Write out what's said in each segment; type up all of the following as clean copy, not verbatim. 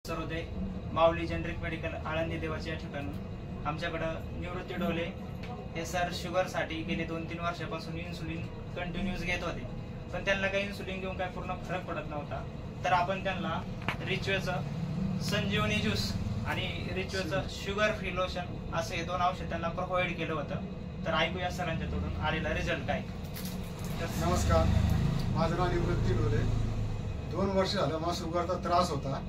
सर्वोदय माऊली generic medical Alandi देवाच्या या ठिकाणी आमच्याकडं निवृत्ती डोले हे सर शुगरसाठी गेले 2-3 वर्षापासून इन्सुलिन कंटिन्यूस घेत होते, पण त्यांना काही इन्सुलिन घेऊन काय पूर्ण फरक पडत नव्हता. तर आपण त्यांना रिचवेचं संजीवनी ज्यूस आणि रिचवेचं शुगर फ्री लोशन असे 2 औषध त्यांना प्रोव्हाइड केलं होतं. तर ऐकूया सरांच्या तोडून आलेला रिझल्ट काय. नमस्कार, माझं नाव निवृत्ती डोले. 2 वर्ष झालं मला शुगरचा त्रास होता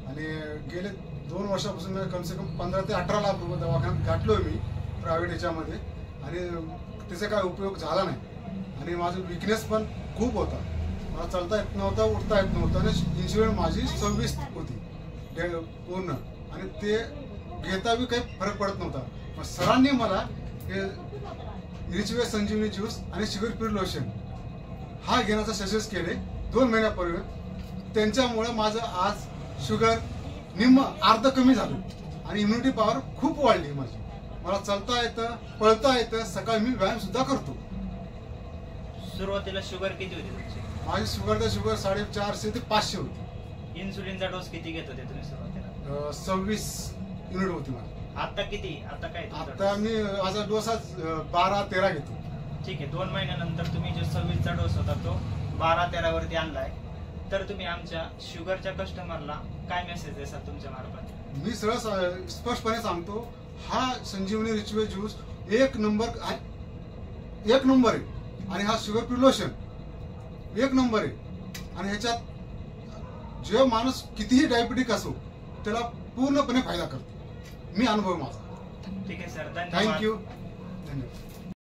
आणि गेले 2 वर्षापासून मी कमसे कम 15 ते 18 लाख रुपये दवाखान्यात गाठलो मी प्रायव्हेट ह्याच्यामध्ये, आणि त्याचा काय उपयोग झाला नाही. आणि माझं विकनेस पण खूप होता, मला चालता येत नव्हता, उठता येत नव्हतं. आणि इन्शुरन्स माझी 26 होती पूर्ण, आणि ते घेता बी काही फरक पडत नव्हता. मग सरांनी मला हे रिचवे संजीवनी ज्यूस आणि शुगर फ्री लोशन हा घेण्याचा सजेस्ट केले 2 महिन्यापूर्वी. त्यांच्यामुळे माझं आज शुगर अर्ध कमी झालं आणि इम्युनिटी पॉवर खूप वाढली माझी. मला चालता येतं, पळता येतं, सकाळी मी व्यायाम सुद्धा करतो. सुरुवातीला शुगर किती होती तुमची? माझी शुगर 450 ते 500 होती. इन्सुलिनचा डोस किती घेत होते तुम्ही सुरुवातीला? 26 युनिट होती माझी. आता किती? आता काय? आता मी माझा डोस 12-13 घेतो. ठीक आहे. 2 महिन्यानंतर तुम्ही जो 26चा डोस होता तो 12-13 वरती आणलाय. तर तुम्ही आमच्या शुगरच्या कस्टमरला काय मेसेज देसाल तुमच्या मार्फत? मी सरळ स्पष्टपणे सांगतो, हा संजीवनी रिचवे ज्यूस एक नंबर आहे. आणि हा शुगर फ्री लोशन 1 नंबर आहे. आणि ह्याच्यात जे माणूस कितीही डायबिटिक असो त्याला पूर्णपणे फायदा करतो. मी अनुभव माझा. ठीक आहे सर, धन्यवाद. थँक्यू.